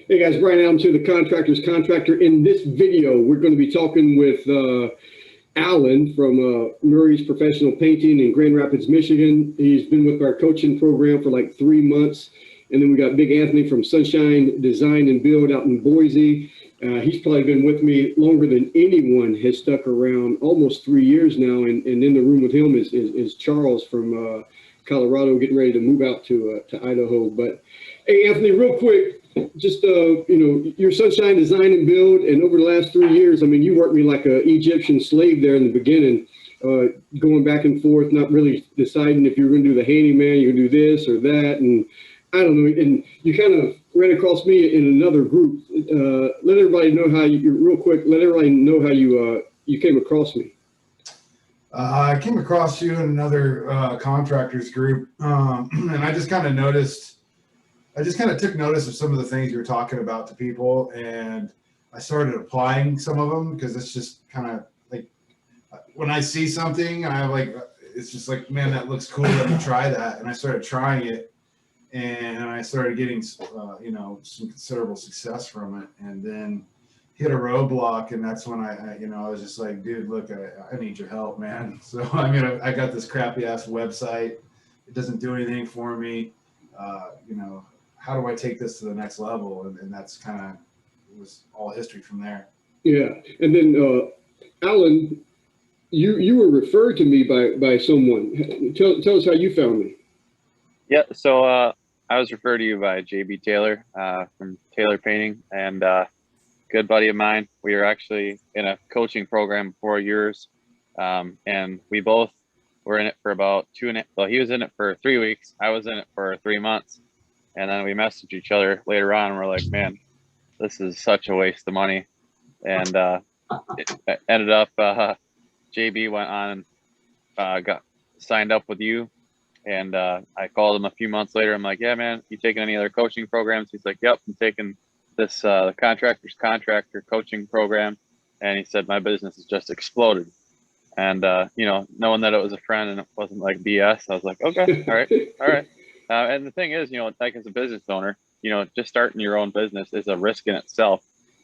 Hey guys, Brian Allen to the Contractors Contractor. In this video, we're going to be talking with Allan from Murray's Professional Painting in Grand Rapids, Michigan. He's been with our coaching program for like 3 months. And then we got Big Anthony from Sunshine Design and Build out in Boise. He's probably been with me longer than anyone has stuck around, almost 3 years now. And in the room with him is Charles from Colorado, getting ready to move out to Idaho. But hey, Anthony, real quick, just your Sunshine Design and Build, and over the last 3 years, I mean, you worked me like an Egyptian slave there in the beginning, going back and forth, not really deciding if you were going to do the handyman, you're going to do this or that, and I don't know. And you kind of ran across me in another group. Let everybody know how real quick. Let everybody know how you came across me. I came across you in another contractors group, and I just kind of noticed. I just kind of took notice of some of the things you were talking about to people, and I started applying some of them because it's just kind of like when I see something, I like it's just like, man, that looks cool. Let me try that, and I started trying it, and I started getting some considerable success from it, and then hit a roadblock, and that's when I was just like, dude, look, I need your help, man. So I got this crappy ass website. It doesn't do anything for me. How do I take this to the next level? And that's kind of, it was all history from there. Yeah. And then, Allan, you were referred to me by someone. Tell us how you found me. Yeah. So, I was referred to you by JB Taylor, from Taylor Painting, and, good buddy of mine. We were actually in a coaching program for years. And we both were in it for about he was in it for 3 weeks. I was in it for 3 months. And then we messaged each other later on, and we're like, man, this is such a waste of money. And it ended up, JB went on and got signed up with you. And I called him a few months later. I'm like, yeah, man, you taking any other coaching programs? He's like, yep, I'm taking this Contractors Contractor coaching program. And he said, my business has just exploded. And, knowing that it was a friend and it wasn't like BS, I was like, okay, all right. And the thing is, like as a business owner, just starting your own business is a risk in itself.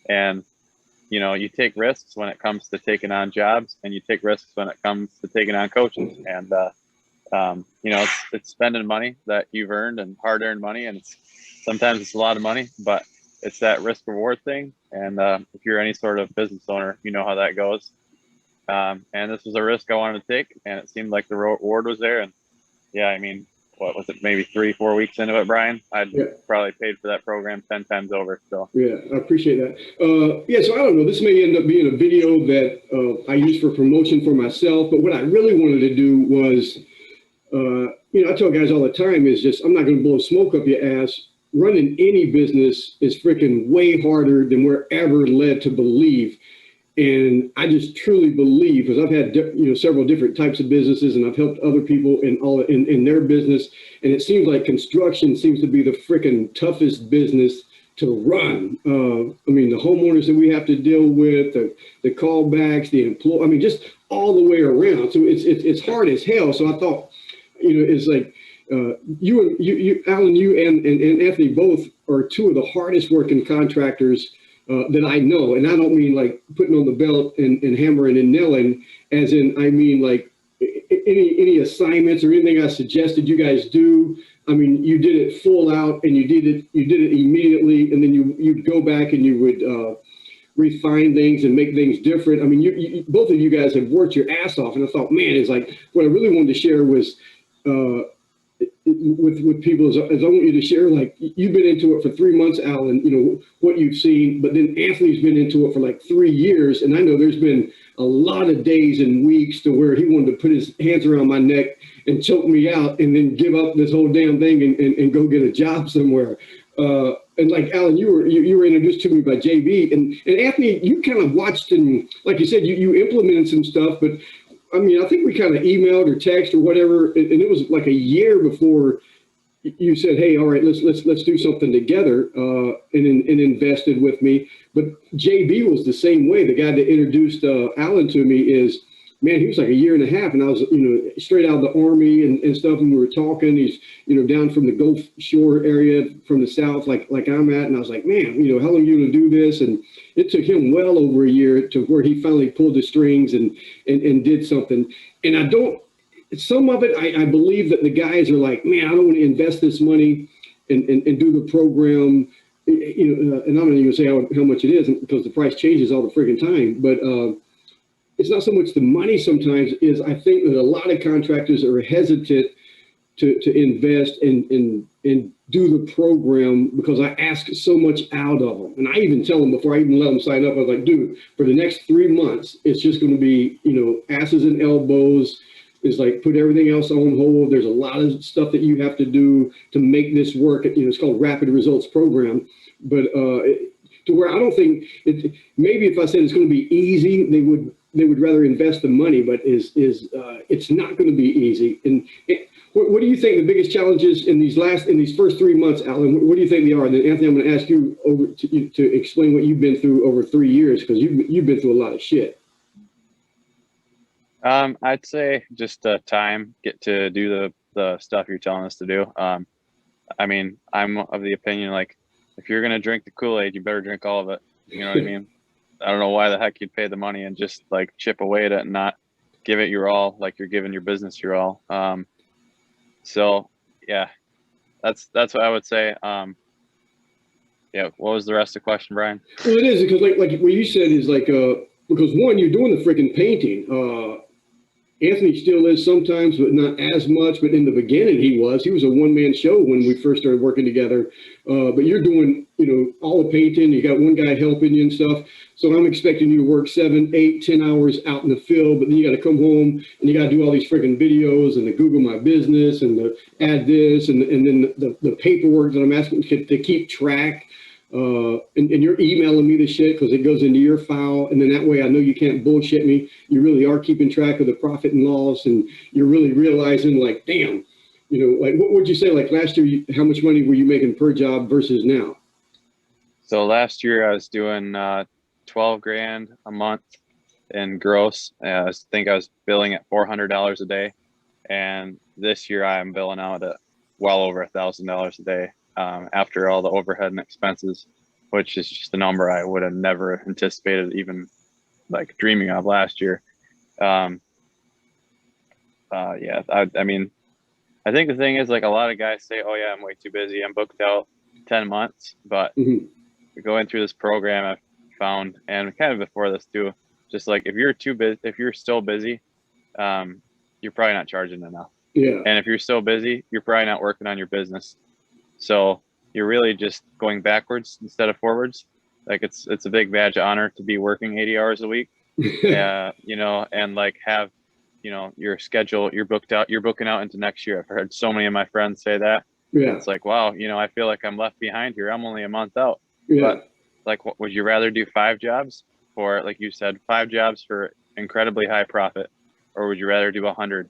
And, you take risks when it comes to taking on jobs, and you take risks when it comes to taking on coaches. And, it's spending money that you've earned and hard earned money. And sometimes it's a lot of money, but it's that risk reward thing. And if you're any sort of business owner, you know how that goes. And this was a risk I wanted to take, and it seemed like the reward was there. And yeah, I mean, what was it, maybe 3-4 weeks into it, Brian? I'd probably paid for that program 10 times over. So yeah, I appreciate that. So I don't know, this may end up being a video that I use for promotion for myself, but what I really wanted to do was, I tell guys all the time is just, I'm not going to blow smoke up your ass. Running any business is freaking way harder than we're ever led to believe. And I just truly believe, because I've had several different types of businesses, and I've helped other people in their business, and it seems like construction seems to be the freaking toughest business to run. The homeowners that we have to deal with, the callbacks, the employee, just all the way around. So it's hard as hell. So I thought, it's like you, Allan, you and Anthony both are two of the hardest working contractors that I know. And I don't mean like putting on the belt and hammering and nailing, as in, I mean like any assignments or anything I suggested you guys do. You did it full out, and you did it immediately. And then you'd go back and you would refine things and make things different. You both of you guys have worked your ass off. And I thought, man, it's like, what I really wanted to share was, with people is I want you to share, like, you've been into it for 3 months, Allan, what you've seen, but then Anthony's been into it for like 3 years. And I know there's been a lot of days and weeks to where he wanted to put his hands around my neck and choke me out and then give up this whole damn thing and go get a job somewhere. And like, Allan, you were introduced to me by JB, and Anthony, you kind of watched, and like you said, you implemented some stuff, but I think we kind of emailed or text or whatever, and it was like a year before you said, hey, all right, let's do something together, and invested with me. But JB was the same way. The guy that introduced Allan to me is man, he was like a year and a half, and I was, straight out of the Army and stuff, and we were talking. He's, down from the Gulf Shore area from the South, like I'm at, and I was like, man, how long are you going to do this? And it took him well over a year to where he finally pulled the strings and did something. And some of it, I believe that the guys are like, man, I don't want to invest this money and do the program, and I'm not even going to say how much it is because the price changes all the friggin' time. But it's not so much the money sometimes is I think that a lot of contractors are hesitant to invest and do the program because I ask so much out of them. And I even tell them before I even let them sign up, I was like, dude, for the next 3 months, it's just going to be, asses and elbows. Is like put everything else on hold. There's a lot of stuff that you have to do to make this work. It's called Rapid Results Program. But to where I don't think maybe if I said it's going to be easy, they would rather invest the money. But it's not going to be easy. And what do you think the biggest challenges in these first 3 months, Allan? What do you think they are? And then Anthony, I'm going to ask you to explain what you've been through over 3 years because you've been through a lot of shit. I'd say just time, get to do the stuff you're telling us to do. I mean, I'm of the opinion, like, if you're going to drink the Kool-Aid, you better drink all of it. You know what I mean? I don't know why the heck you'd pay the money and just like chip away at it and not give it your all, like you're giving your business your all. So yeah, that's what I would say. Yeah. What was the rest of the question, Brian? Well, it is because like what you said is like, because one, you're doing the freaking painting. Anthony still is sometimes, but not as much. But in the beginning, he was a one-man show when we first started working together. But you're doing, all the painting. You got one guy helping you and stuff. So I'm expecting you to work 7, 8, 10 hours out in the field. But then you got to come home and you got to do all these freaking videos and the Google My Business and the add this and then the paperwork that I'm asking to keep track. And you're emailing me the shit because it goes into your file. And then that way I know you can't bullshit me. You really are keeping track of the profit and loss. And you're really realizing like, damn, like what would you say? Like last year, how much money were you making per job versus now? So last year I was doing 12 grand a month in gross. I think I was billing at $400 a day. And this year I am billing out at well over $1,000 a day. After all the overhead and expenses, which is just a number I would have never anticipated, even like dreaming of last year. Yeah, I mean, I think the thing is like a lot of guys say, oh yeah, I'm way too busy. I'm booked out 10 months, but going through this program, I've found, and kind of before this too, just like if you're too busy, if you're still busy, you're probably not charging enough. Yeah. And if you're so busy, you're probably not working on your business. So you're really just going backwards instead of forwards. Like it's a big badge of honor to be working 80 hours a week, and like have, your schedule, you're booking out into next year. I've heard so many of my friends say that. Yeah. It's like, wow, I feel like I'm left behind here. I'm only a month out. Yeah. But like, what, would you rather do 5 jobs for, like you said, 5 jobs for incredibly high profit, or would you rather do 100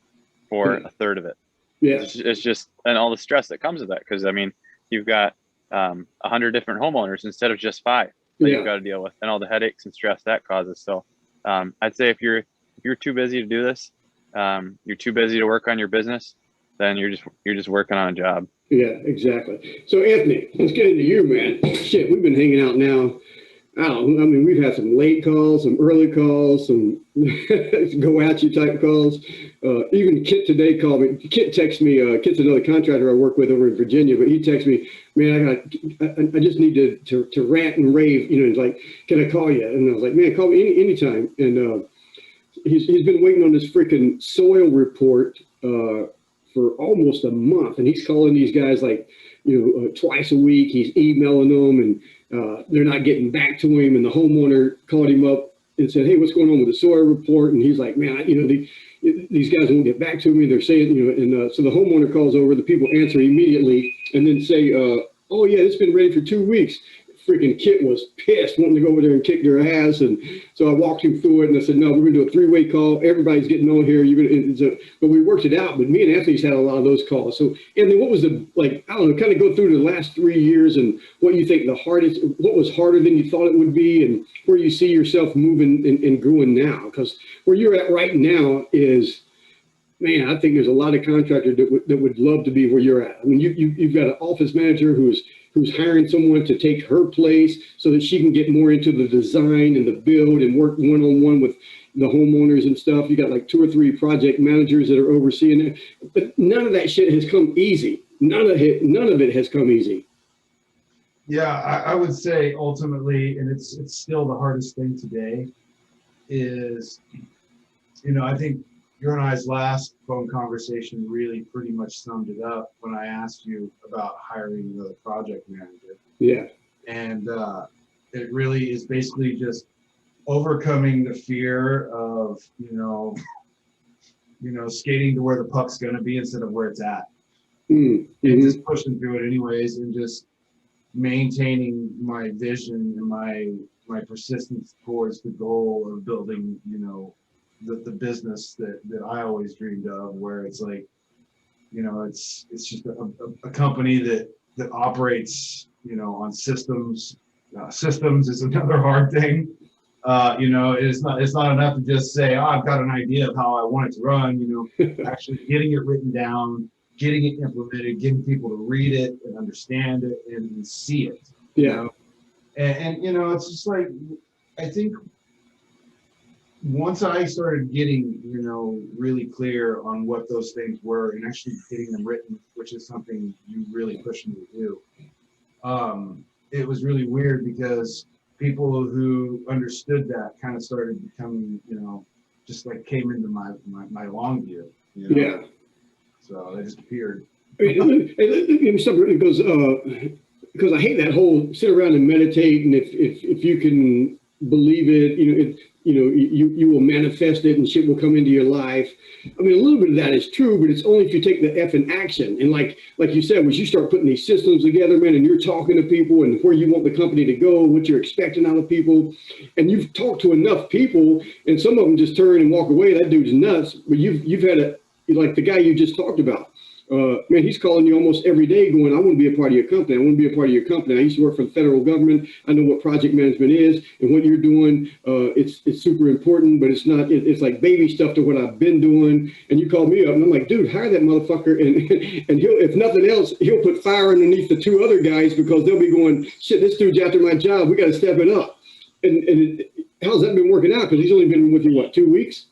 for a third of it? Yeah. It's just, and all the stress that comes with that. Cause I mean, you've got 100 different homeowners instead of just 5 that you've got to deal with, and all the headaches and stress that causes. So I'd say if you're too busy to do this, you're too busy to work on your business, then you're just working on a job. Yeah, exactly. So Anthony, let's get into you, man. Shit, we've been hanging out now. I don't know. I mean, we've had some late calls, some early calls, some go at you type calls. Even Kit today called me. Kit texted me. Kit's another contractor I work with over in Virginia, but he texted me, man, I just need to rant and rave. He's like, can I call you? And I was like, man, call me anytime. And he's been waiting on this freaking soil report for almost a month, and he's calling these guys like, twice a week. He's emailing them, and they're not getting back to him. And the homeowner called him up and said, hey, what's going on with the soil report? And he's like, man, these guys won't get back to me. They're saying, and so the homeowner calls over, the people answer immediately and then say, oh yeah, it's been ready for 2 weeks. freaking Kit was pissed, wanting to go over there and kick their ass. And so I walked him through it and I said, no, we're going to do a 3-way call. Everybody's getting on here. You're going to, but we worked it out. But me and Anthony's had a lot of those calls. So Anthony, what was the, like, I don't know, kind of go through the last 3 years and what you think the hardest, what was harder than you thought it would be, and where you see yourself moving and growing now? Because where you're at right now is, man, I think there's a lot of contractors that would love to be where you're at. I mean, you've got an office manager who's hiring someone to take her place so that she can get more into the design and the build and work one-on-one with the homeowners and stuff. You got like 2 or 3 project managers that are overseeing it, but none of that shit has come easy. None of it has come easy. Yeah, I would say ultimately, and it's still the hardest thing today, is, you know, I think your and I's last phone conversation really pretty much summed it up when I asked you about hiring another project manager. Yeah. And it really is basically just overcoming the fear of, you know, skating to where the puck's going to be instead of where it's at. Mm-hmm. And just pushing through it anyways, and just maintaining my vision and my persistence towards the goal of building, you know, the business that I always dreamed of, where it's like, you know, it's just a company that operates, you know, on systems. Systems is another hard thing. You know, it's not enough to just say, oh, I've got an idea of how I want it to run. You know, actually getting it written down, getting it implemented, getting people to read it and understand it and see it. Yeah. You know? And you know, it's just like, I think once I started getting, you know, really clear on what those things were and actually getting them written, which is something you really pushed me to do, it was really weird because people who understood that kind of started becoming, you know, just like came into my long view. You know? Yeah. So they just appeared. Something goes, because I hate that whole sit around and meditate, and if you can believe it, you will manifest it and shit will come into your life. I mean, a little bit of that is true, but it's only if you take the effing action. And like you said, once you start putting these systems together, man, and you're talking to people and where you want the company to go, what you're expecting out of people, and you've talked to enough people, and some of them just turn and walk away. That dude's nuts. But you've had like the guy you just talked about. Man, he's calling you almost every day going, I want to be a part of your company. I want to be a part of your company. I used to work for the federal government. I know what project management is and what you're doing. It's super important, but it's not, it's like baby stuff to what I've been doing. And you call me up and I'm like, dude, hire that motherfucker. And he'll, if nothing else, he'll put fire underneath the 2 other guys because they'll be going, shit, this dude's after my job. We got to step it up. And how's that been working out? Because he's only been with you, what, 2 weeks?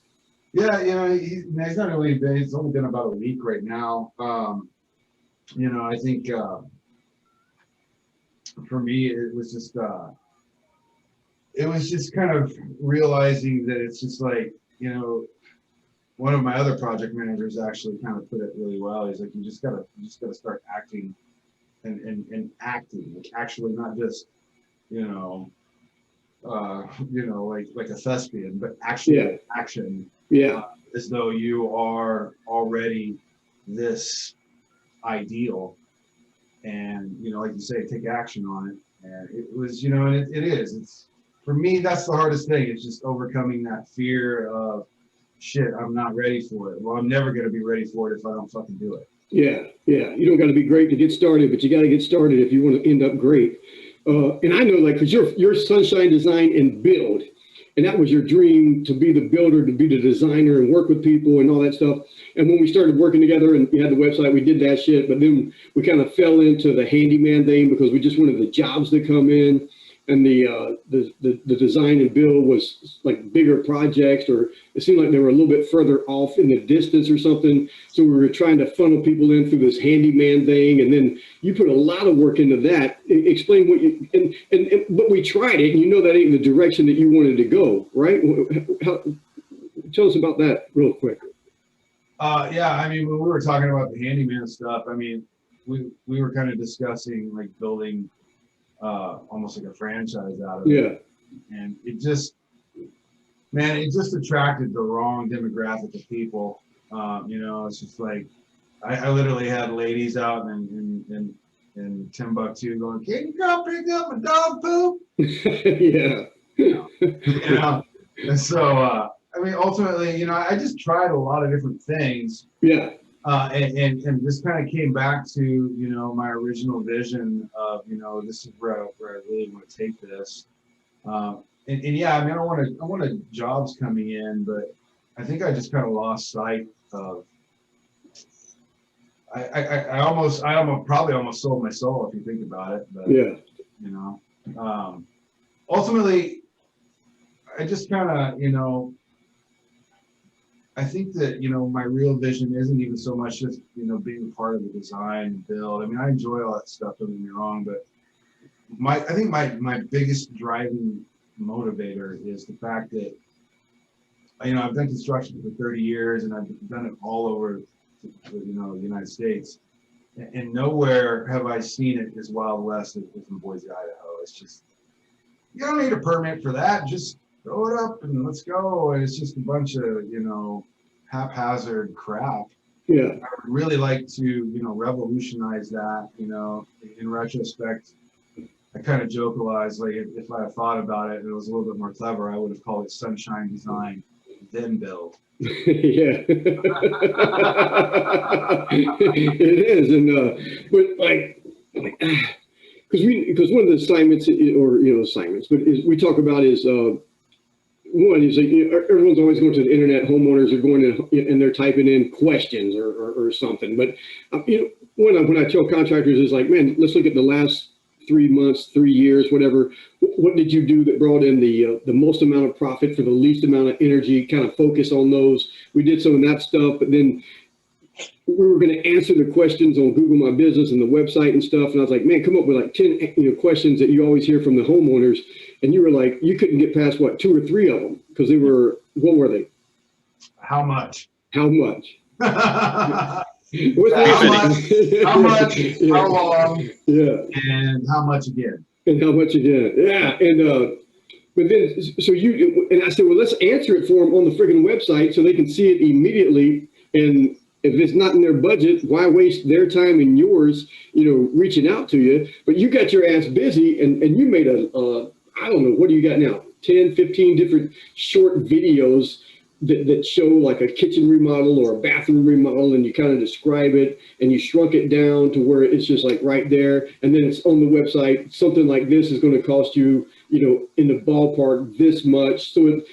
Yeah, you know, he's not really been, he's only been about a week right now. You know, I think for me, it was just kind of realizing that it's just like, you know, one of my other project managers actually kind of put it really well. He's like, you just gotta start acting and acting, like actually not just, like a thespian, but actually action. Yeah. As though you are already this ideal, and, you know, like you say, take action on it. And it was, you know, and it is. It's, for me, that's the hardest thing. It's just overcoming that fear of, shit, I'm not ready for it. Well, I'm never going to be ready for it if I don't fucking do it. Yeah. You don't got to be great to get started, but you got to get started if you want to end up great. And I know, like, because you're Sunshine Design and Build. And that was your dream, to be the builder, to be the designer and work with people and all that stuff. And when we started working together and we had the website, we did that shit. But then we kind of fell into the handyman thing because we just wanted the jobs to come in. And the design and build was like bigger projects, or it seemed like they were a little bit further off in the distance or something. So we were trying to funnel people in through this handyman thing. And then you put a lot of work into that. Explain what you, but we tried it, and you know that ain't the direction that you wanted to go, right? Tell us about that real quick. Yeah, I mean, when we were talking about the handyman stuff, I mean, we were kind of discussing like building almost like a franchise out of it. And it just attracted the wrong demographic of people. You know, it's just like I literally had ladies out in in Timbuktu going, can you go pick up my dog poop? Yeah. You know? And so, I mean, ultimately, you know, I just tried a lot of different things. Yeah. And just kind of came back to, you know, my original vision of, you know, this is where I really want to take this. And yeah, I mean, I wanted jobs coming in, but I think I just kind of lost sight of, I probably almost sold my soul if you think about it, but Yeah. you know, ultimately I just kind of, you know, I think that, you know, my real vision isn't even so much just, you know, being part of the design and build. I mean, I enjoy all that stuff, don't get me wrong, but I think my biggest driving motivator is the fact that, you know, I've done construction for 30 years and I've done it all over, you know, the United States. And nowhere have I seen it as Wild West as in Boise, Idaho. It's just, you don't need a permit for that. Just throw it up and let's go. And it's just a bunch of, you know, haphazard crap. Yeah. I would really like to, you know, revolutionize that. You know, in retrospect, I kind of joke a lot. It's like if I had thought about it and it was a little bit more clever, I would have called it sunshine design, then build. Yeah. It is. And but like because one of the assignments, or you know, assignments, but we talk about is one is like, you know, everyone's always going to the internet. Homeowners are going to and they're typing in questions or something. But you know, when I tell contractors is like, man, let's look at the last 3 months, 3 years, whatever. What did you do that brought in the most amount of profit for the least amount of energy? Kind of focus on those. We did some of that stuff, but then we were going to answer the questions on Google My Business and the website and stuff. And I was like, man, come up with like 10 questions that you always hear from the homeowners. And you were like, you couldn't get past what, 2 or 3 of them because they were, what were they? How much? How much? How much, yeah. how long, yeah, and how much again? And how much again? Yeah, and but then so I said, well, let's answer it for them on the friggin' website so they can see it immediately. And if it's not in their budget, why waste their time and yours, you know, reaching out to you? But you got your ass busy, and you made I don't know, what do you got now? 10, 15 different short videos that show like a kitchen remodel or a bathroom remodel, and you kind of describe it and you shrunk it down to where it's just like right there, and then it's on the website. Something like this is going to cost you, you know, in the ballpark this much. So and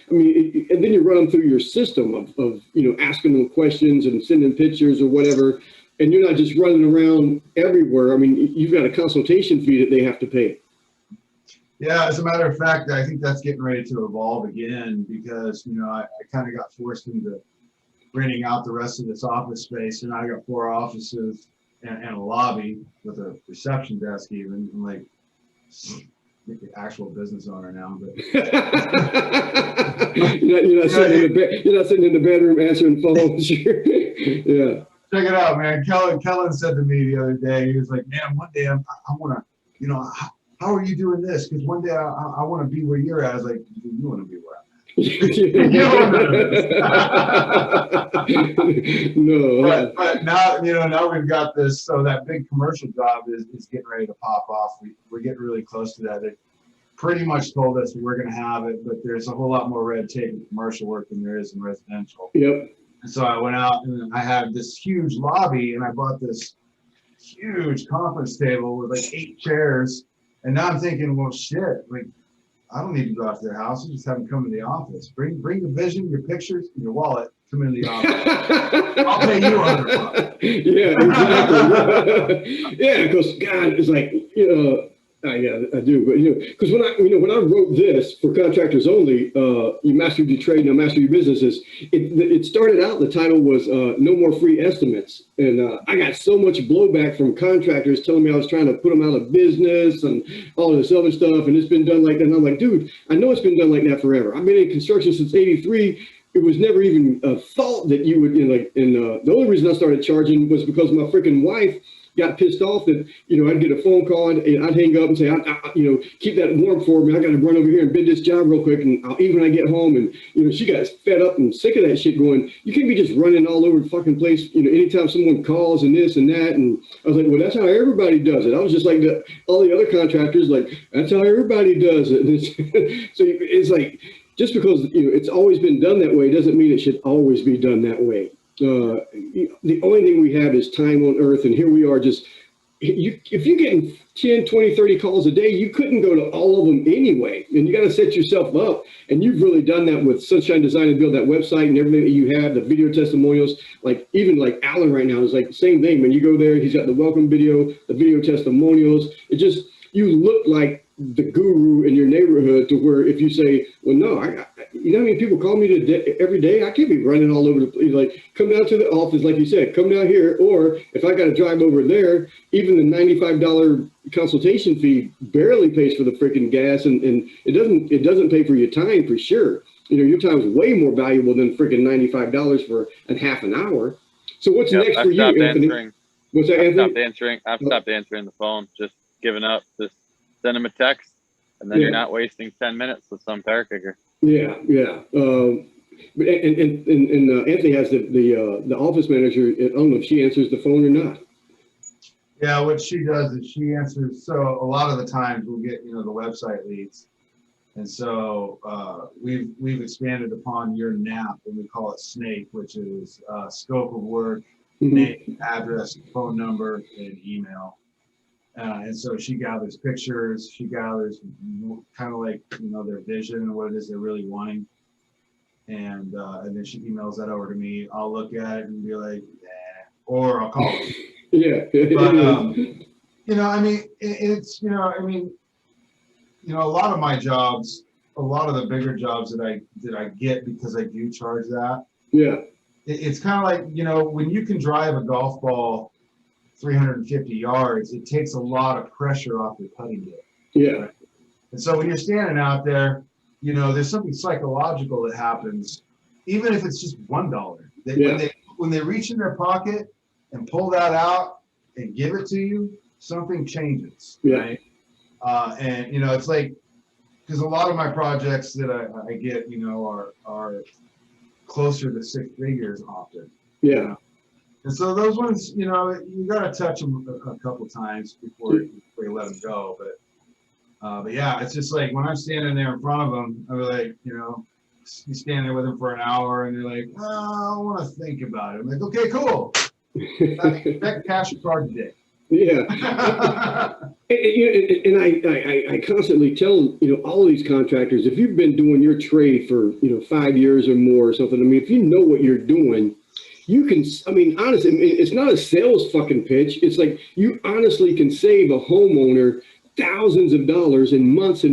then you run them through your system of you know, asking them questions and sending pictures or whatever, and you're not just running around everywhere. I mean, you've got a consultation fee that they have to pay. Yeah, as a matter of fact, I think that's getting ready to evolve again because, you know, I kind of got forced into renting out the rest of this office space, and I got 4 offices and a lobby with a reception desk even. I'm like the actual business owner now, but you're not sitting in the bedroom answering phones. Yeah. Check it out, man. Kellen said to me the other day, he was like, man, one day I want to, you know, how are you doing this? Because one day I want to be where you're at. I was like, you want to be where I'm at. No. But now, you know, now we've got this. So that big commercial job is getting ready to pop off. We're getting really close to that. They pretty much told us we're going to have it, but there's a whole lot more red tape in commercial work than there is in residential. Yep. And so I went out and I had this huge lobby, and I bought this huge conference table with like 8 chairs. And now I'm thinking, well, shit, like, I don't need to go out to their house. I just have them come to the office. Bring your vision, your pictures, and your wallet. Come into the office. I'll pay you $100. Yeah, exactly. Yeah, because God, it's like, you know, yeah, I do. But, you know, because when I wrote this for Contractors Only, you master your trade, now master your businesses, it started out, the title was No More Free Estimates. And I got so much blowback from contractors telling me I was trying to put them out of business and all this other stuff. And it's been done like that. And I'm like, dude, I know it's been done like that forever. I've been in construction since '83. It was never even a thought that you would, you know, like, and the only reason I started charging was because my freaking wife got pissed off that, I'd get a phone call and I'd hang up and say, keep that warm for me. I got to run over here and bid this job real quick. And I'll eat when I get home. And, she got fed up and sick of that shit going, you can't be just running all over the fucking place, anytime someone calls and this and that. And I was like, well, that's how everybody does it. I was just like all the other contractors, like, that's how everybody does it. So it's like, just because it's always been done that way doesn't mean it should always be done that way. The only thing we have is time on earth, and here we are just, if you're getting 10, 20, 30 calls a day, you couldn't go to all of them anyway. And you got to set yourself up. And you've really done that with Sunshine Design and Build, that website and everything that you have, the video testimonials, even like Allan right now is like the same thing. When you go there, he's got the welcome video, the video testimonials. It just, you look like the guru in your neighborhood, to where if you say, well, no, how many people call me every day? I can't be running all over the place. Like, come down to the office, like you said, come down here. Or if I got to drive over there, even the $95 consultation fee barely pays for the freaking gas, and it doesn't pay for your time for sure. Your time is way more valuable than freaking $95 for a half an hour. So what's next for you, Anthony? What's that, Anthony? I've stopped answering the phone, just giving up. Just send them a text, and then you're not wasting 10 minutes with some tire kicker. Yeah. But Anthony has the office manager. I don't know if she answers the phone or not. Yeah, what she does is she answers. So a lot of the times we'll get the website leads, and so we've expanded upon your NAP, and we call it SNAKE, which is scope of work, name, address, phone number, and email. And so she gathers pictures, she gathers kind of like, their vision and what it is they're really wanting. And then she emails that over to me. I'll look at it and be like, nah, or I'll call them. Yeah. But, a lot of my jobs, a lot of the bigger jobs that I get, because I do charge that. Yeah. It's kind of like, when you can drive a golf ball 350 yards, it takes a lot of pressure off your putting bit. Yeah. Right? And so when you're standing out there, there's something psychological that happens, even if it's just $1. When they reach in their pocket and pull that out and give it to you, something changes. Yeah. Right? And it's like, because a lot of my projects that I get, are closer to 6 figures often. Yeah. And so those ones, you got to touch them a couple times before you let them go. But yeah, it's just like when I'm standing there in front of them, I'm like, you stand there with them for an hour, and they're like, oh, I want to think about it. I'm like, okay, cool. That cash your card today. Yeah. and I constantly tell, all these contractors, if you've been doing your trade for, 5 years or more or something, if you know what you're doing, you can, honestly, it's not a sales fucking pitch. It's like you honestly can save a homeowner thousands of dollars and months of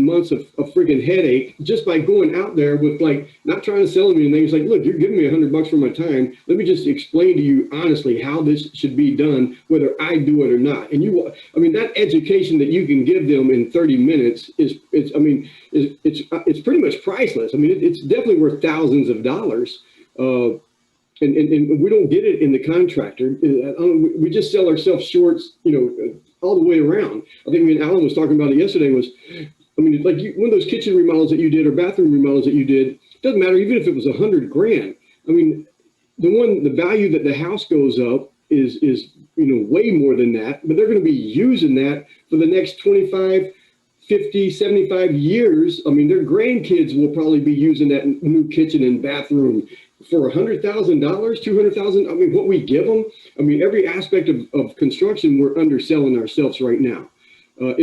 freaking headache just by going out there with, like, not trying to sell them anything. It's like, look, you're giving me $100 for my time. Let me just explain to you honestly how this should be done, whether I do it or not. And that education that you can give them in 30 minutes is pretty much priceless. It's definitely worth thousands of dollars. And we don't get it in the contractor. We just sell ourselves short, all the way around. I think me and Allan was talking about it yesterday. One of those kitchen remodels that you did or bathroom remodels that you did, doesn't matter even if it was $100,000. The value that the house goes up is way more than that. But they're going to be using that for the next 25, 50, 75 years. Their grandkids will probably be using that new kitchen and bathroom for $100,000, $200,000. What we give them, every aspect of construction, we're underselling ourselves right now. And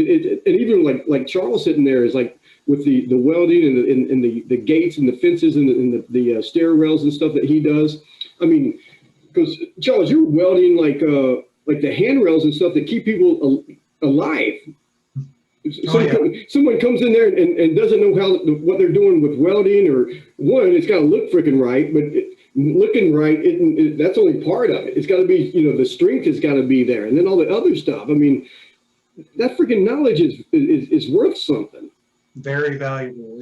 even like Charles sitting there is like with the welding and the gates and the fences and the stair rails and stuff that he does. Because Charles, you're welding like the handrails and stuff that keep people alive. Someone comes in there and doesn't know what they're doing with welding, or it's got to look freaking right, but looking right, that's only part of it. It's got to be, the strength has got to be there, and then all the other stuff. That freaking knowledge is worth something. Very valuable.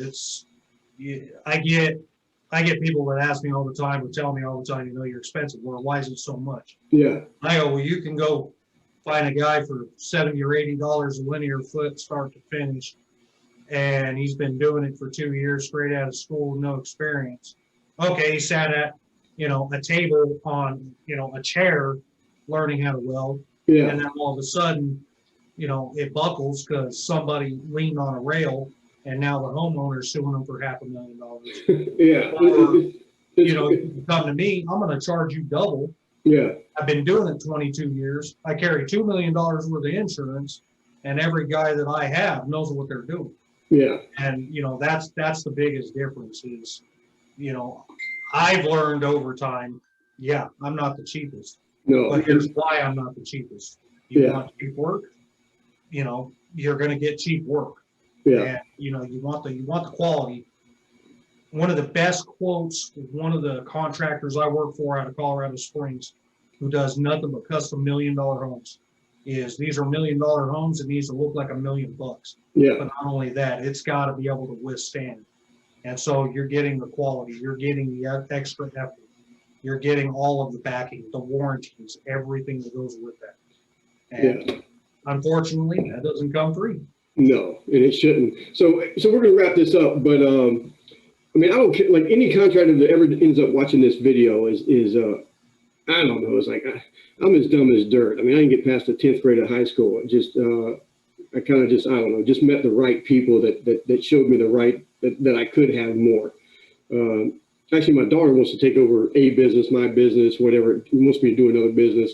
I get people that ask me all the time, or tell me all the time, you're expensive. Well, why is it so much? Yeah. I go, well, you can go find a guy for $70 or $80 a linear foot, start to finish, and he's been doing it for 2 years straight out of school, no experience. Okay, he sat at, a table on, a chair, learning how to weld, Yeah. and then all of a sudden, it buckles because somebody leaned on a rail, and now the homeowner's suing them for $500,000. Yeah. Or, you come to me, I'm going to charge you double. Yeah. I've been doing it 22 years. I carry $2 million worth of insurance, and every guy that I have knows what they're doing. Yeah. And, that's the biggest difference is, I've learned over time, yeah, I'm not the cheapest. No. But here's why I'm not the cheapest. You Yeah. want cheap work, you're going to get cheap work. Yeah. And, you want the quality. One of the best quotes, one of the contractors I work for out of Colorado Springs, who does nothing but custom $1 million homes, is these are $1 million homes. It needs to look like $1 million. Yeah. But not only that, it's got to be able to withstand. And so you're getting the quality, you're getting the extra effort, you're getting all of the backing, the warranties, everything that goes with that. And unfortunately, that doesn't come free. No, and it shouldn't. So we're going to wrap this up, but I mean, I don't care, like any contractor that ever ends up watching this video is I don't know. It's like, I'm as dumb as dirt. I mean, I didn't get past the 10th grade of high school. Just, I kind of just, I don't know, just met the right people that showed me the right, that I could have more. Actually, my daughter wants to take over a business, my business, whatever. She wants me to do another business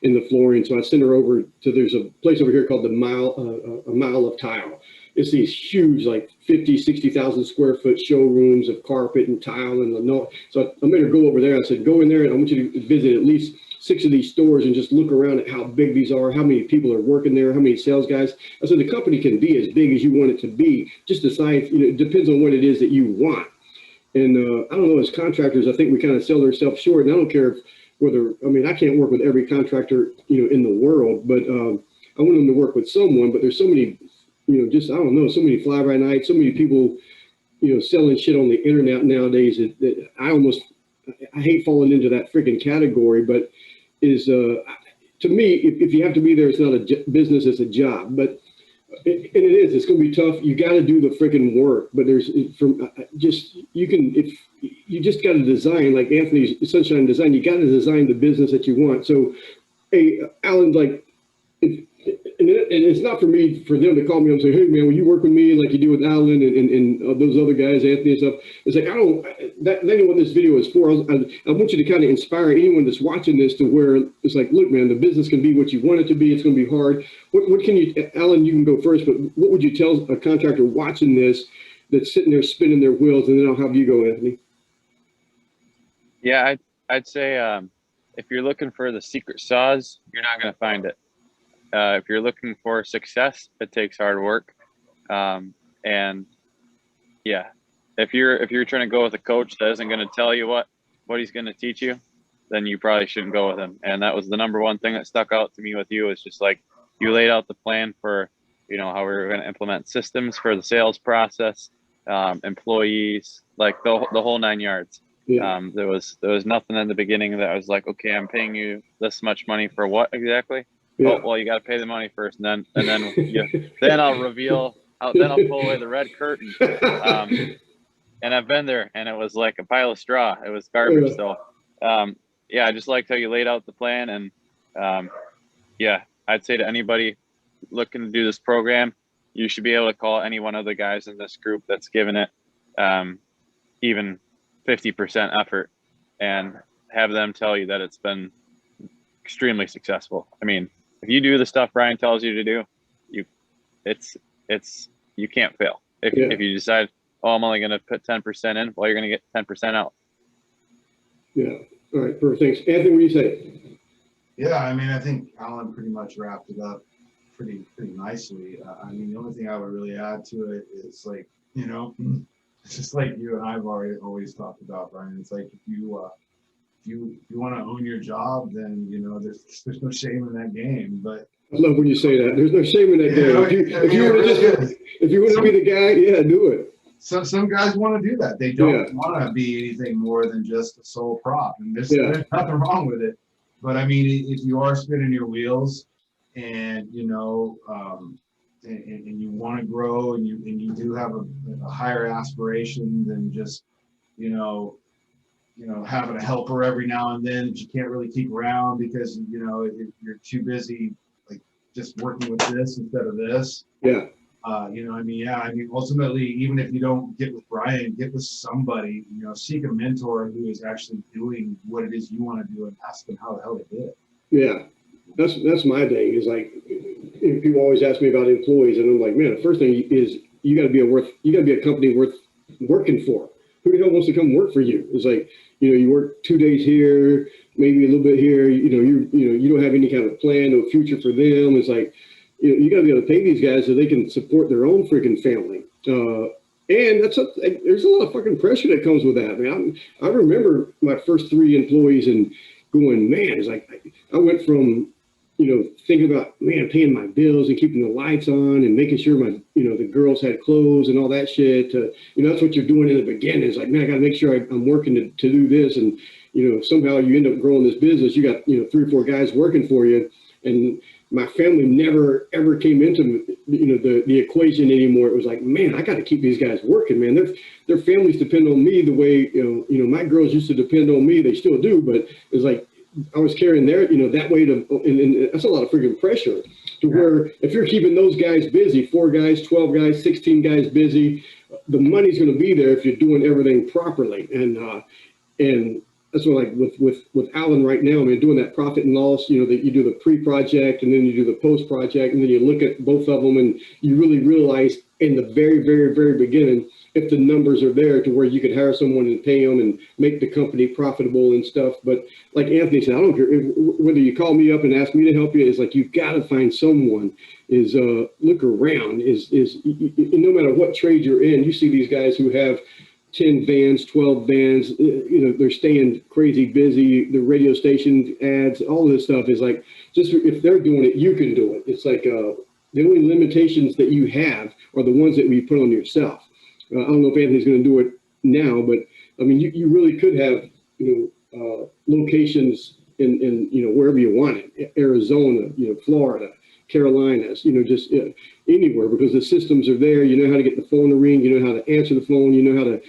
in the flooring. So I sent her over to, there's a place over here called a mile of tile. It's these huge, like 50, 60,000 square foot showrooms of carpet and tile and linoleum. So I made her go over there. I said, go in there and I want you to visit at least 6 of these stores and just look around at how big these are, how many people are working there, how many sales guys. I said, the company can be as big as you want it to be. Just decide, it depends on what it is that you want. And I don't know, as contractors, I think we kind of sell ourselves short. And I don't care if whether, I mean, I can't work with every contractor, in the world, but I want them to work with someone. But there's so many, just, I don't know, so many fly by night, so many people, selling shit on the internet nowadays that I hate falling into that freaking category, but is, to me, if you have to be there, it's not a business, it's a job. But it's going to be tough. You got to do the freaking work, but there's you just got to design, like Anthony's Sunshine Design, you got to design the business that you want. So, hey, Allan, like, and it's not for them to call me and say, hey man, will you work with me like you do with Allan and those other guys, Anthony and stuff. It's like, that ain't what this video is for. I want you to kind of inspire anyone that's watching this to where it's like, look, man, the business can be what you want it to be. It's going to be hard. What can you, Allan, you can go first, but what would you tell a contractor watching this that's sitting there spinning their wheels? And then I'll have you go, Anthony. Yeah, I'd say if you're looking for the secret sauce, you're not going to find it. If you're looking for success, it takes hard work. And yeah, if you're trying to go with a coach that isn't going to tell you what he's going to teach you, then you probably shouldn't go with him. And that was the number one thing that stuck out to me with you, is just like, you laid out the plan for, how we were going to implement systems for the sales process, employees, like the whole 9 yards. Yeah. There was nothing in the beginning that I was like, okay, I'm paying you this much money for what exactly? Yeah. Oh, well, you got to pay the money first, and then then I'll reveal. Then I'll pull away the red curtain. And I've been there, and it was like a pile of straw. It was garbage. So, I just liked how you laid out the plan, and I'd say to anybody looking to do this program, you should be able to call any one of the guys in this group that's given it even 50% effort, and have them tell you that it's been extremely successful. I mean, if you do the stuff Brian tells you to do, you can't fail. If you decide, oh, I'm only going to put 10% in, well, you're going to get 10% out. Yeah. All right. Perfect. Thanks. Anthony, what do you say? Yeah, I mean, I think Allan pretty much wrapped it up pretty nicely. I mean, the only thing I would really add to it is, like, it's just like you and I've always talked about, Brian. It's like, if you want to own your job, then there's no shame in that game. But I love when you say that. There's no shame in that game. If you want to be the guy, do it. So some guys want to do that. They don't want to be anything more than just a sole prop, and there's nothing wrong with it. But I mean, if you are spinning your wheels and and you want to grow, and you do have a higher aspiration than just having a helper every now and then that you can't really keep around because you're too busy like just working with this instead of this. Yeah. Ultimately, even if you don't get with Brian, get with somebody, seek a mentor who is actually doing what it is you want to do and ask them how the hell they did it. Yeah. That's my thing is like, people always ask me about employees and I'm like, man, the first thing is you got to be a company worth working for. Who the hell wants to come work for you? It's like, you work 2 days here, maybe a little bit here, you don't have any kind of plan or future for them. It's like, you got to be able to pay these guys so they can support their own freaking family. And there's a lot of fucking pressure that comes with that, man. I remember my first 3 employees and going, man, it's like, I went from, thinking about, man, paying my bills and keeping the lights on and making sure my, the girls had clothes and all that shit. That's what you're doing in the beginning. It's like, man, I got to make sure I'm working to do this. And, somehow you end up growing this business. You got, 3 or 4 guys working for you. And my family never, ever came into, the equation anymore. It was like, man, I got to keep these guys working, man. Their families depend on me the way, my girls used to depend on me. They still do, but it's like, I was carrying their, that weight of, and that's a lot of freaking pressure to where if you're keeping those guys busy, 4 guys, 12 guys, 16 guys busy, the money's going to be there if you're doing everything properly. And that's what, like with Allan right now, I mean, doing that profit and loss, that you do the pre-project and then you do the post-project and then you look at both of them and you really realize in the very, very, very beginning, if the numbers are there to where you could hire someone and pay them and make the company profitable and stuff. But like Anthony said, I don't care whether you call me up and ask me to help you. It's like, you've got to find someone look around no matter what trade you're in, you see these guys who have 10 vans, 12 vans, they're staying crazy busy. The radio station ads, all this stuff is like, just if they're doing it, you can do it. It's like the only limitations that you have are the ones that we put on yourself. I don't know if Anthony's going to do it now, but I mean, you really could have, locations in wherever you want it, Arizona, Florida, Carolinas, just anywhere, because the systems are there. You know how to get the phone to ring, you know how to answer the phone, you know how to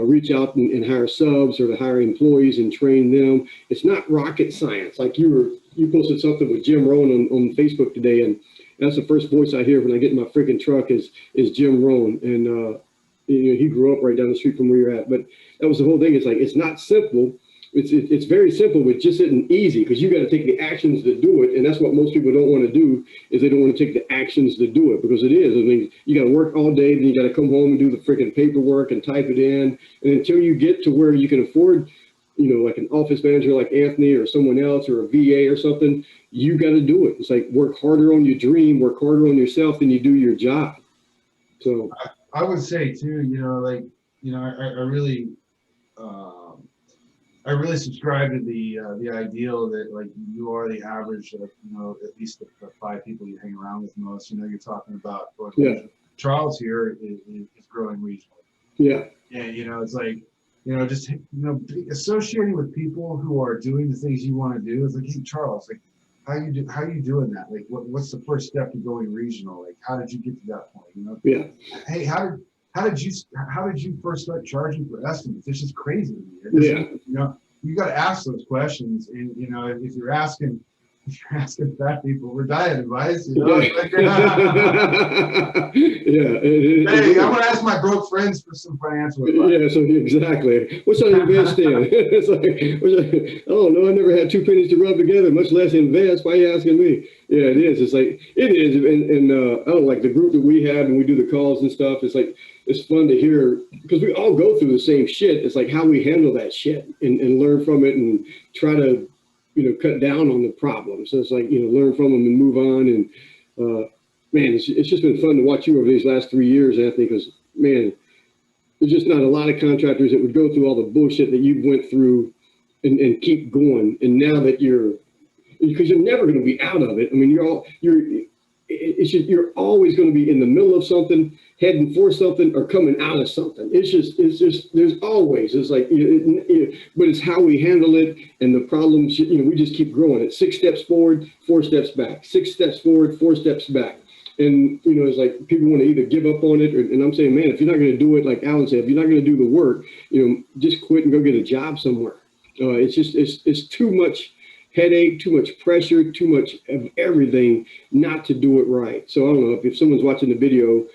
reach out and hire subs or to hire employees and train them. It's not rocket science. Like you posted something with Jim Rohn on Facebook today, and that's the first voice I hear when I get in my freaking truck is Jim Rohn. And he grew up right down the street from where you're at. But that was the whole thing. It's like, it's not simple. It's very simple, but just isn't easy, because you got to take the actions to do it. And that's what most people don't want to do, is they don't want to take the actions to do it, because it is. I mean, you got to work all day, then you got to come home and do the freaking paperwork and type it in. And until you get to where you can afford, like an office manager like Anthony or someone else or a VA or something, you got to do it. It's like, work harder on your dream, work harder on yourself than you do your job. So I would say too, I really subscribe to the ideal that like you are the average of at least the 5 people you hang around with most. You're talking about Charles here is growing regionally. Yeah. And it's like just associating with people who are doing the things you want to do. It's like, hey Charles, like how are you doing that? Like what's the first step to going regional? Like how did you get to that point? Yeah. Hey, how did you first start charging for estimates? It's just crazy to me. You got to ask those questions, and if you're asking fat people for diet advice, like, hey, I'm gonna ask my broke friends for some financial advice. Yeah, so exactly. What's on invest in? It's like, oh no, I never had 2 pennies to rub together, much less invest. Why are you asking me? Yeah, it is. It's like it is, and I don't like the group that we have, and we do the calls and stuff. It's like, it's fun to hear, because we all go through the same shit. It's like how we handle that shit and learn from it and try to, cut down on the problems. So it's like, learn from them and move on. And man, it's just been fun to watch you over these last 3 years, Anthony, because man, there's just not a lot of contractors that would go through all the bullshit that you went through and keep going. And now that because you're never going to be out of it. I mean, you're always going to be in the middle of something, heading for something, or coming out of something. It's just there's always, it's like, but it's how we handle it, and the problems, we just keep growing. It's 6 steps forward, 4 steps back, 6 steps forward, 4 steps back. And, it's like people want to either give up on it, and I'm saying, man, if you're not going to do it, like Allan said, if you're not going to do the work, just quit and go get a job somewhere. It's too much headache, too much pressure, too much of everything not to do it right. So I don't know if someone's watching the video,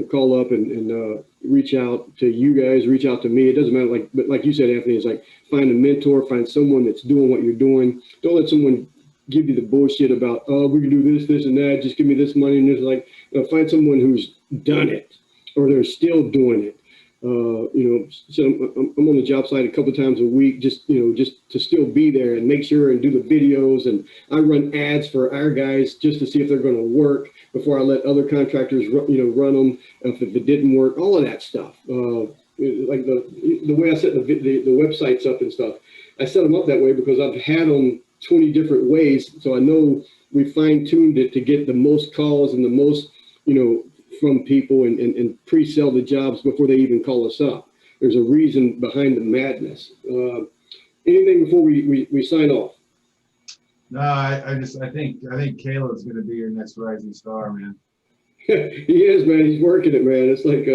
call up and reach out to you guys, reach out to me. It doesn't matter. But like you said, Anthony, it's like find a mentor, find someone that's doing what you're doing. Don't let someone give you the bullshit about, oh, we can do this, this, and that. Just give me this money. And it's like, find someone who's done it, or they're still doing it. So I'm on the job site a couple of times a week, just to still be there and make sure and do the videos. And I run ads for our guys just to see if they're going to work before I let other contractors, run them. If it didn't work, all of that stuff. Like the way I set the websites up and stuff, I set them up that way because I've had them 20 different ways. So I know we fine tuned it to get the most calls and the most, from people and pre-sell the jobs before they even call us up. There's a reason behind the madness. Anything before we sign off? No, I think Caleb's going to be your next rising star, man. He is, man. He's working it, man. It's like,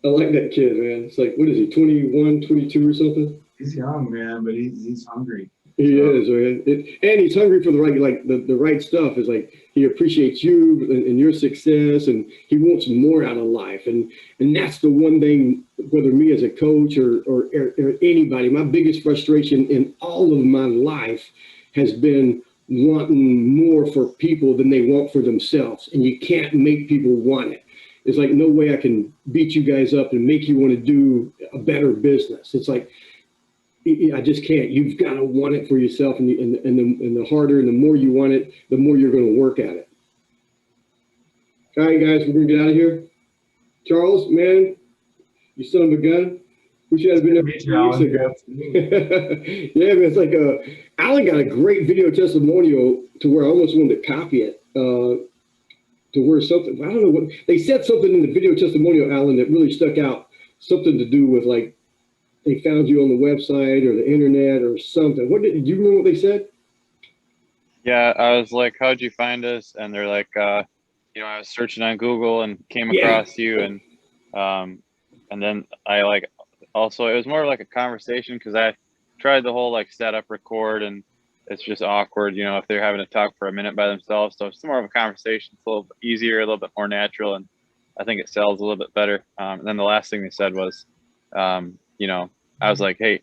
I like that kid, man. It's like, what is he, 21, 22 or something? He's young, man, but he's hungry. He is, man. And he's hungry for the right, the right stuff. Is like, he appreciates you and your success, and he wants more out of life. And that's the one thing, whether me as a coach or anybody, my biggest frustration in all of my life has been wanting more for people than they want for themselves. And you can't make people want it. It's like, no way I can beat you guys up and make you want to do a better business. It's like, I just can't. You've got to want it for yourself, and the harder and the more you want it, the more you're going to work at it. All right, guys, we're going to get out of here. Charles, man, you son of a gun. We should have been there 2 weeks ago. Yeah, man, it's like Allan got a great video testimonial to where I almost wanted to copy it. To where something, I don't know what they said, something in the video testimonial, Allan, that really stuck out. Something to do with like, they found you on the website or the internet or something. What did you remember what they said? Yeah, I was like, how'd you find us? And they're like, I was searching on Google and came across you. And then I also, it was more like a conversation because I tried the whole set up, record, and it's just awkward, if they're having to talk for a minute by themselves. So it's more of a conversation. It's a little bit easier, a little bit more natural, and I think it sells a little bit better. And then the last thing they said was, I was like, hey,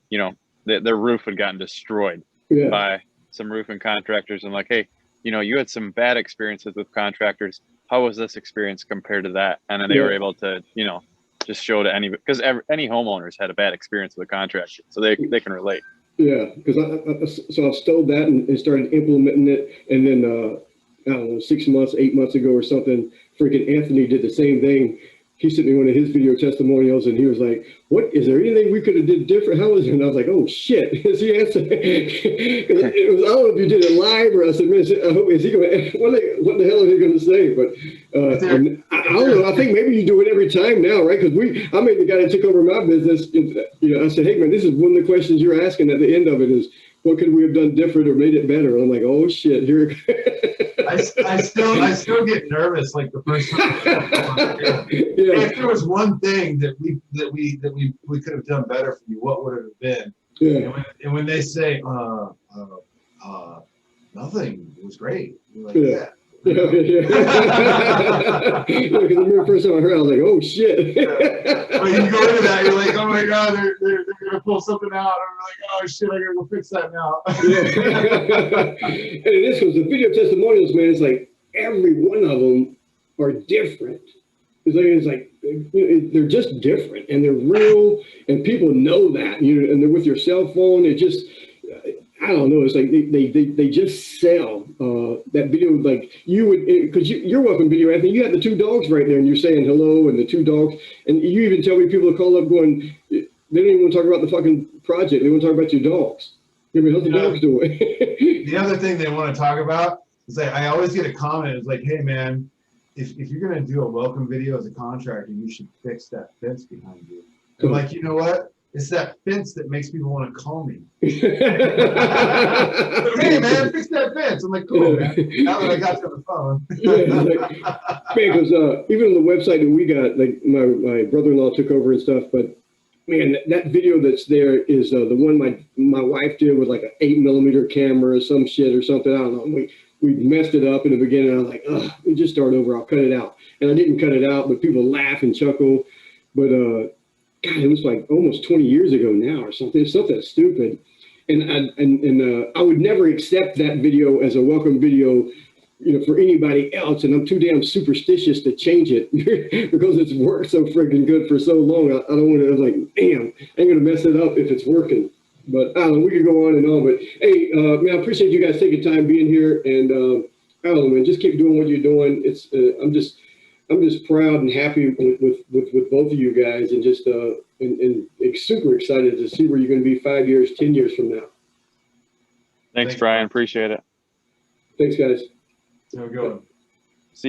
their roof had gotten destroyed by some roofing contractors. I'm like, hey, you had some bad experiences with contractors. How was this experience compared to that? And then they were able to, just show to anybody, because any homeowners had a bad experience with a contractor, so they can relate. Yeah, because so I've stole that and started implementing it, and then I don't know, 6 months, 8 months ago or something, freaking Anthony did the same thing. He sent me one of his video testimonials, and he was like, "What is there anything we could have did different? How was it?" And I was like, "Oh shit!" Is the answer? It was, I don't know if you did it live or I said, "Man, is he going? What the hell are they going to say?" But I don't know. I think maybe you do it every time now, right? Because I made the guy that took over my business. I said, "Hey man, this is one of the questions you're asking at the end of it is, what could we have done different or made it better?" And I'm like, "Oh shit, here it goes." I still get nervous like the first time. If there was one thing that we could have done better for you, what would it have been? Yeah. And when they say nothing, it was great. You're like, yeah. Because the first time I heard, I was like, "Oh shit!" When you go into that, you're like, "Oh my god, they're gonna pull something out." I'm like, "Oh shit, I gotta go fix that now." And it is because the video testimonials, man, it's like every one of them are different. It's like they're just different, and they're real, and people know that. And they're with your cell phone. It just, I don't know. It's like they just sell that video. Like you would, because you're welcome video, Anthony. You had the 2 dogs right there, and you're saying hello, and the 2 dogs, and you even tell me people to call up going, they don't even want to talk about the fucking project. They want to talk about your dogs. How's the dogs doing? The other thing they want to talk about It's like, I always get a comment. It's like, hey man, if you're going to do a welcome video as a contractor, you should fix that fence behind you. I'm like, you know what? It's that fence that makes people want to call me. Hey man, fix that fence. I'm like, cool, man. Now that I got you on the phone. Man, because even on the website that we got, like my brother-in-law took over and stuff, but man, that video that's there is the one my wife did with like an 8mm camera or some shit or something. I don't know. We messed it up in the beginning. I was like, ugh, we just start over. I'll cut it out. And I didn't cut it out, but people laugh and chuckle. But God, it was like almost 20 years ago now or something. It's something stupid. And I would never accept that video as a welcome video, you know, for anybody else. And I'm too damn superstitious to change it because it's worked so freaking good for so long. I don't want to, like, damn, I ain't going to mess it up if it's working. But Allan, we could go on and on. But hey, man, I appreciate you guys taking time being here. And Allan, man, just keep doing what you're doing. It's I'm just proud and happy with both of you guys, and just and super excited to see where you're going to be 5 years, 10 years from now. Thanks, Brian. Appreciate it. Thanks, guys. Have a good one.